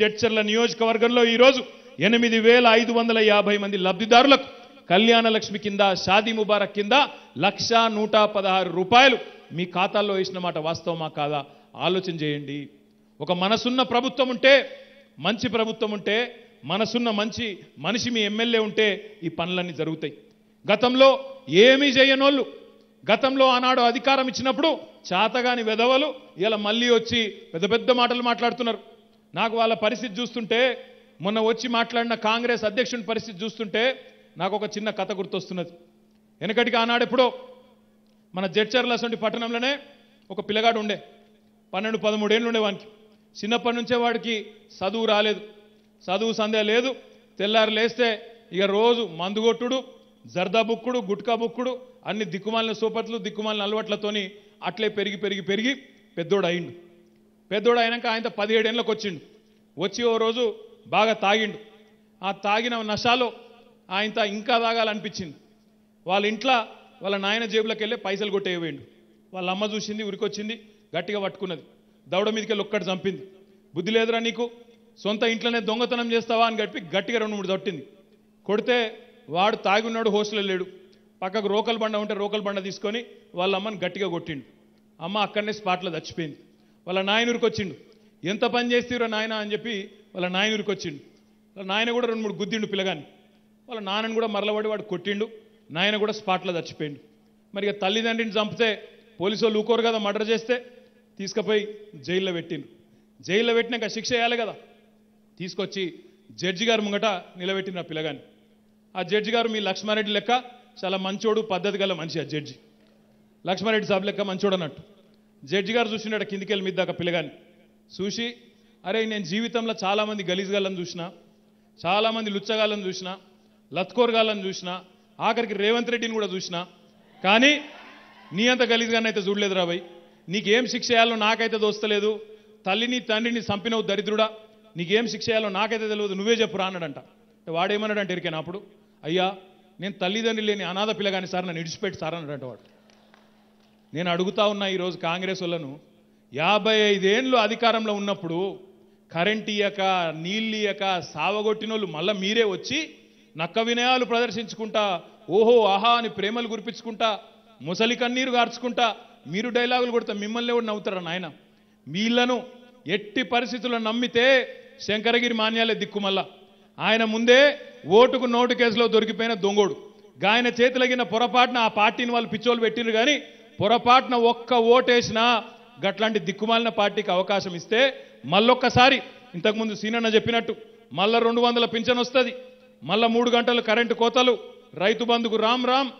జడ్చర్ల నియోజకవర్గంలో ఈ రోజు 8550 మంది లబ్ధిదారులకు కళ్యాణ లక్ష్మి కింద షాదీ ముబారక్ కింద 1,116 రూపాయలు మీ ఖాతాల్లో వేసిన మాట వాస్తవమా కాదా ఆలోచన చేయండి. ఒక మనసున్న ప్రభుత్వం ఉంటే, మంచి ప్రభుత్వం ఉంటే, మనసున్న మంచి మనిషి మీ ఎమ్మెల్యే ఉంటే ఈ పనులన్నీ జరుగుతాయి. గతంలో ఏమీ చేయనోళ్ళు, గతంలో ఆనాడు అధికారం ఇచ్చినప్పుడు చాతగాని వెధవలు ఇలా మళ్ళీ వచ్చి పెద్ద పెద్ద మాటలు మాట్లాడుతున్నారు. నాకు వాళ్ళ పరిస్థితి చూస్తుంటే, మొన్న వచ్చి మాట్లాడిన కాంగ్రెస్ అధ్యక్షుని పరిస్థితి చూస్తుంటే నాకు ఒక చిన్న కథ గుర్తొస్తున్నది. వెనకటికి ఆనాడు ఎప్పుడో మన జడ్చర్ల పట్టణంలోనే ఒక పిల్లగాడు ఉండే, 12-13 ఏళ్ళు ఉండే. వానికి చిన్నప్పటి నుంచే వాడికి చదువు రాలేదు, చదువు సందే లేదు. తెల్లారు లేస్తే ఇక రోజు మందుగొట్టుడు, జర్దా బుక్కుడు, గుట్కా బుక్కుడు, అన్ని దిక్కుమాలిన సోపట్లు, దిక్కుమాలిన అలవాట్లతోని అట్లే పెరిగి పెరిగి పెరిగి పెద్దోడు అయిండు. పెద్దోడు అయినాక ఆయన 17 ఏళ్ళకి వచ్చిండు. వచ్చి ఓ రోజు బాగా తాగిండు. ఆ తాగిన నషాలో ఆయన ఇంకా తాగాలనిపించింది. వాళ్ళ ఇంట్లో వాళ్ళ నాయన జేబులోకి వెళ్ళి పైసలు కొట్టేయవేయండు. వాళ్ళ అమ్మ చూసింది, ఉరికొచ్చింది, గట్టిగా పట్టుకున్నది, దవడ మీదకి వెళ్ళి ఒక్కటి చంపింది. బుద్ధి లేదురా నీకు, సొంత ఇంట్లోనే దొంగతనం చేస్తావా అని గట్టిగా 2-3 తట్టింది. కొడితే వాడు తాగి ఉన్నాడు, హోస్టల్లో లేడు. పక్కకు రోకల్ బండ ఉంటే రోకల్ బండ తీసుకొని వాళ్ళ అమ్మని గట్టిగా కొట్టిండు. అమ్మ అక్కడనే స్పాట్లో చచ్చిపోయింది. వాళ్ళ నాయనూరికి వచ్చిండు. ఎంత పని చేస్తారో నాయన అని చెప్పి వాళ్ళ నాయనూరికి వచ్చిండు. వాళ్ళ నాయన కూడా 2-3 గుద్దిండు పిల్లగాని. వాళ్ళ నాన్నని కూడా మరలబడి వాడు కొట్టిండు. నాయన కూడా స్పాట్లో చచ్చిపోయిండు. మరి ఇక తల్లిదండ్రిని చంపితే పోలీసు వాళ్ళు ఊకోరు కదా, మర్డర్ చేస్తే తీసుకుపోయి జైల్లో పెట్టిండు. జైల్లో పెట్టినాక శిక్ష వేయాలి కదా, తీసుకొచ్చి జడ్జి గారు ముంగట నిలబెట్టిన ఆ పిల్లగాని. ఆ జడ్జి గారు మీ లక్ష్మారెడ్డి లెక్క చాలా మంచోడు, పద్ధతి గల మనిషి. ఆ జడ్జి లక్ష్మారెడ్డి సాబ్ లెక్క మంచోడు అన్నట్టు. జడ్జి గారు చూసినాడు కిందికి వెళ్ళి మీద దాకా పిల్లగాని చూసి, అరే నేను జీవితంలో చాలామంది గలీజ్గాళ్ళని చూసినా, చాలామంది లుచ్చగాళ్ళని చూసినా, లత్కోర్గాళ్ళని చూసినా, ఆఖరికి రేవంత్ రెడ్డిని కూడా చూసినా, కానీ నీ అంత గలీజ్గానే అయితే చూడలేదు రాబోయ్. నీకేం శిక్ష చేయాలో నాకైతే దోస్తలేదు. తల్లిని తండ్రిని చంపినవు దరిద్రుడా, నీకేం శిక్ష చేయాలో నాకైతే తెలియదు, నువ్వే చెప్పురా అన్నాడంట. వాడేమన్నాడంటే ఎరికేనా అప్పుడు, అయ్యా నేను తల్లిదండ్రులు లేని అనాథ పిల్లగాని సార్, నన్ను ఇడిచిపెట్టి సార్ అన్నాడంట వాడు. నేను అడుగుతా ఉన్నా ఈరోజు కాంగ్రెస్ వాళ్ళను, 55 ఏళ్ళు అధికారంలో ఉన్నప్పుడు కరెంట్ ఇయ్యక, నీళ్ళు ఇయ్యక సావగొట్టినోళ్ళు మళ్ళీ మీరే వచ్చి నక్క వినయాలు ప్రదర్శించుకుంటా, ఓహో ఆహా అని ప్రేమలు గురిపించుకుంటా, ముసలి కన్నీరు గార్చుకుంటా మీరు డైలాగులు కొడతా మిమ్మల్ని కూడా నవ్వుతారా నాయన? వీళ్ళను ఎట్టి పరిస్థితుల్లో నమ్మితే శంకరగిరి మాన్యాలే దిక్కు. మళ్ళా ఆయన ముందే ఓటుకు నోటు కేసులో దొరికిపోయిన దొంగోడు. ఆయన చేతులగిన పొరపాటున ఆ పార్టీని వాళ్ళు పిచ్చోలు పెట్టిండ్రు. కానీ పొరపాటున ఒక్క ఓటేసినా గట్లాంటి దిక్కుమాలిన పార్టీకి అవకాశం ఇస్తే మళ్ళొక్కసారి ఇంతకుముందు సీనన్న చెప్పినట్టు మళ్ళా 200 పింఛన్ వస్తుంది, మళ్ళా 3 గంటలు కరెంటు కోతలు, రైతు బంధుకు రామ్ రామ్,